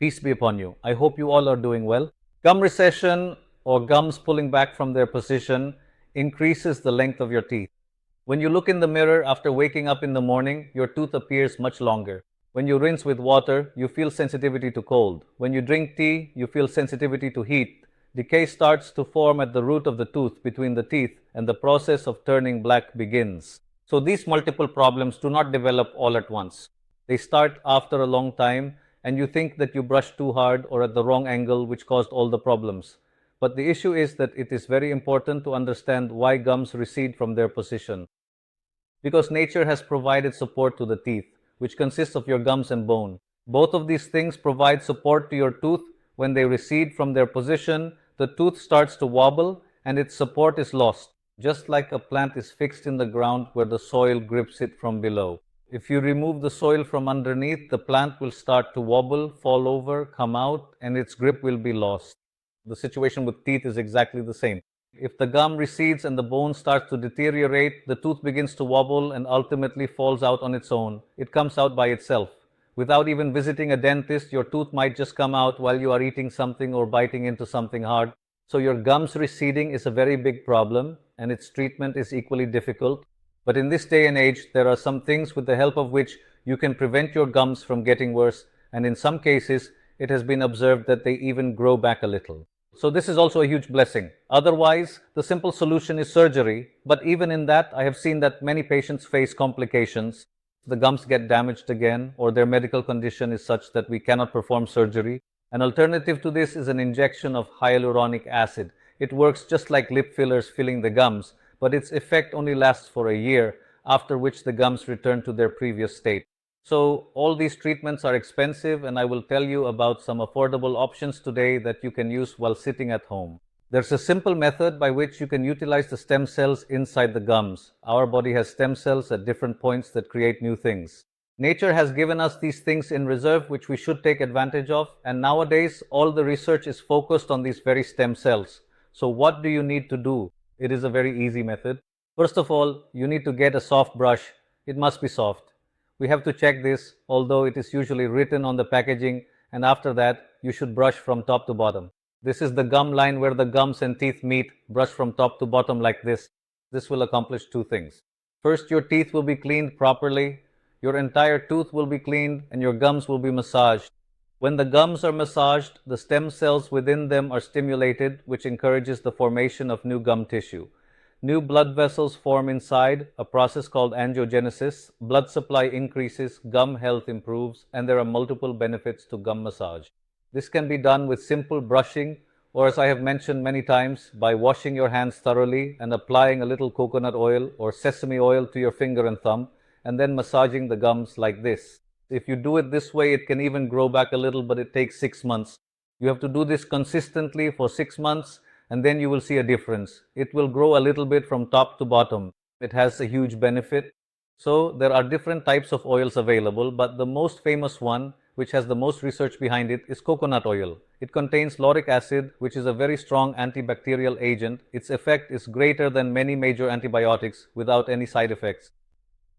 Peace be upon you. I hope you all are doing well. Gum recession, or gums pulling back from their position, increases the length of your teeth. When you look in the mirror after waking up in the morning, your tooth appears much longer. When you rinse with water, you feel sensitivity to cold. When you drink tea, you feel sensitivity to heat. Decay starts to form at the root of the tooth between the teeth, and the process of turning black begins. So these multiple problems do not develop all at once. They start after a long time, and you think that you brushed too hard or at the wrong angle, which caused all the problems. But the issue is that it is very important to understand why gums recede from their position. Because nature has provided support to the teeth, which consists of your gums and bone. Both of these things provide support to your tooth. When they recede from their position, the tooth starts to wobble and its support is lost, just like a plant is fixed in the ground where the soil grips it from below. If you remove the soil from underneath, the plant will start to wobble, fall over, come out, and its grip will be lost. The situation with teeth is exactly the same. If the gum recedes and the bone starts to deteriorate, the tooth begins to wobble and ultimately falls out on its own. It comes out by itself. Without even visiting a dentist, your tooth might just come out while you are eating something or biting into something hard. So your gums receding is a very big problem, and its treatment is equally difficult. But in this day and age, there are some things with the help of which you can prevent your gums from getting worse, and in some cases, it has been observed that they even grow back a little. So this is also a huge blessing. Otherwise, the simple solution is surgery, but even in that, I have seen that many patients face complications. The gums get damaged again, or their medical condition is such that we cannot perform surgery. An alternative to this is an injection of hyaluronic acid. It works just like lip fillers filling the gums, but its effect only lasts for a year, after which the gums return to their previous state. So all these treatments are expensive, and I will tell you about some affordable options today that you can use while sitting at home. There's a simple method by which you can utilize the stem cells inside the gums. Our body has stem cells at different points that create new things. Nature has given us these things in reserve, which we should take advantage of, and nowadays all the research is focused on these very stem cells. So what do you need to do? It is a very easy method. First of all, you need to get a soft brush. It must be soft. We have to check this, although it is usually written on the packaging, and after that, you should brush from top to bottom. This is the gum line where the gums and teeth meet. Brush from top to bottom like this. This will accomplish two things. First, your teeth will be cleaned properly, your entire tooth will be cleaned, and your gums will be massaged. When the gums are massaged, the stem cells within them are stimulated, which encourages the formation of new gum tissue. New blood vessels form inside, a process called angiogenesis. Blood supply increases, gum health improves, and there are multiple benefits to gum massage. This can be done with simple brushing, or as I have mentioned many times, by washing your hands thoroughly and applying a little coconut oil or sesame oil to your finger and thumb, and then massaging the gums like this. If you do it this way, it can even grow back a little, but it takes 6 months. You have to do this consistently for 6 months, and then you will see a difference. It will grow a little bit from top to bottom. It has a huge benefit. So there are different types of oils available, but the most famous one, which has the most research behind it, is coconut oil. It contains lauric acid, which is a very strong antibacterial agent. Its effect is greater than many major antibiotics without any side effects.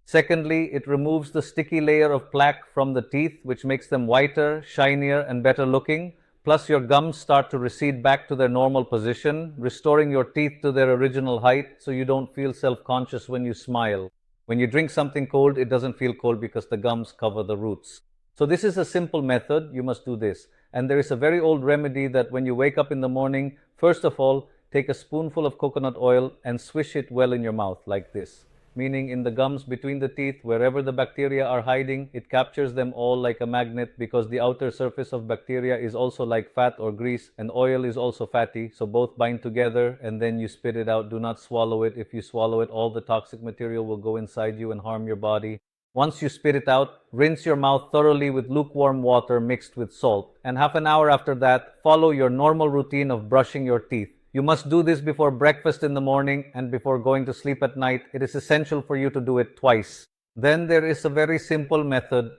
Secondly, it removes the sticky layer of plaque from the teeth, which makes them whiter, shinier, and better looking. Plus, your gums start to recede back to their normal position, restoring your teeth to their original height so you don't feel self-conscious when you smile. When you drink something cold, it doesn't feel cold because the gums cover the roots. So this is a simple method. You must do this. And there is a very old remedy that when you wake up in the morning, first of all, take a spoonful of coconut oil and swish it well in your mouth like this. Meaning in the gums between the teeth, wherever the bacteria are hiding, it captures them all like a magnet, because the outer surface of bacteria is also like fat or grease, and oil is also fatty, so both bind together, and then you spit it out. Do not swallow it. If you swallow it, all the toxic material will go inside you and harm your body. Once you spit it out, rinse your mouth thoroughly with lukewarm water mixed with salt, and half an hour after that, follow your normal routine of brushing your teeth. You must do this before breakfast in the morning and before going to sleep at night. It is essential for you to do it twice. Then there is a very simple method.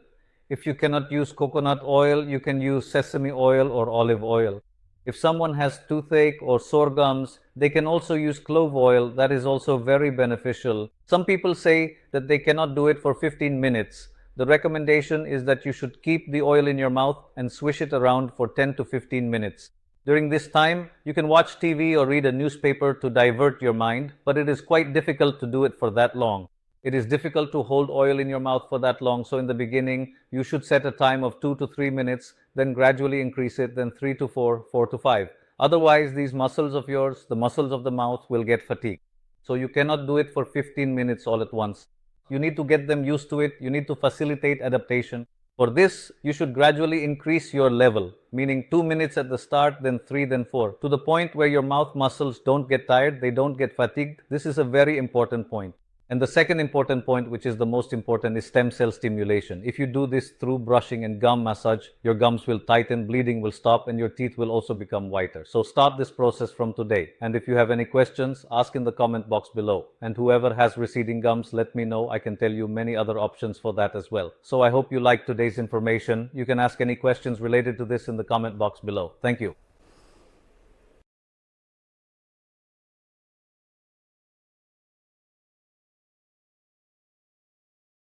If you cannot use coconut oil, you can use sesame oil or olive oil. If someone has toothache or sore gums, they can also use clove oil. That is also very beneficial. Some people say that they cannot do it for 15 minutes, the recommendation is that you should keep the oil in your mouth and swish it around for 10 to 15 minutes. During this time, you can watch TV or read a newspaper to divert your mind, but it is quite difficult to do it for that long. It is difficult to hold oil in your mouth for that long, so in the beginning, you should set a time of 2 to 3 minutes, then gradually increase it, then 3 to 4, 4 to 5. Otherwise, these muscles of yours, the muscles of the mouth, will get fatigued. So you cannot do it for 15 minutes all at once. You need to get them used to it. You need to facilitate adaptation. For this, you should gradually increase your level, meaning 2 minutes at the start, then 3, then 4, to the point where your mouth muscles don't get tired, they don't get fatigued. This is a very important point. And the second important point, which is the most important, is stem cell stimulation. If you do this through brushing and gum massage, your gums will tighten, bleeding will stop, and your teeth will also become whiter. So start this process from today. And if you have any questions, ask in the comment box below. And whoever has receding gums, let me know. I can tell you many other options for that as well. So I hope you liked today's information. You can ask any questions related to this in the comment box below. Thank you.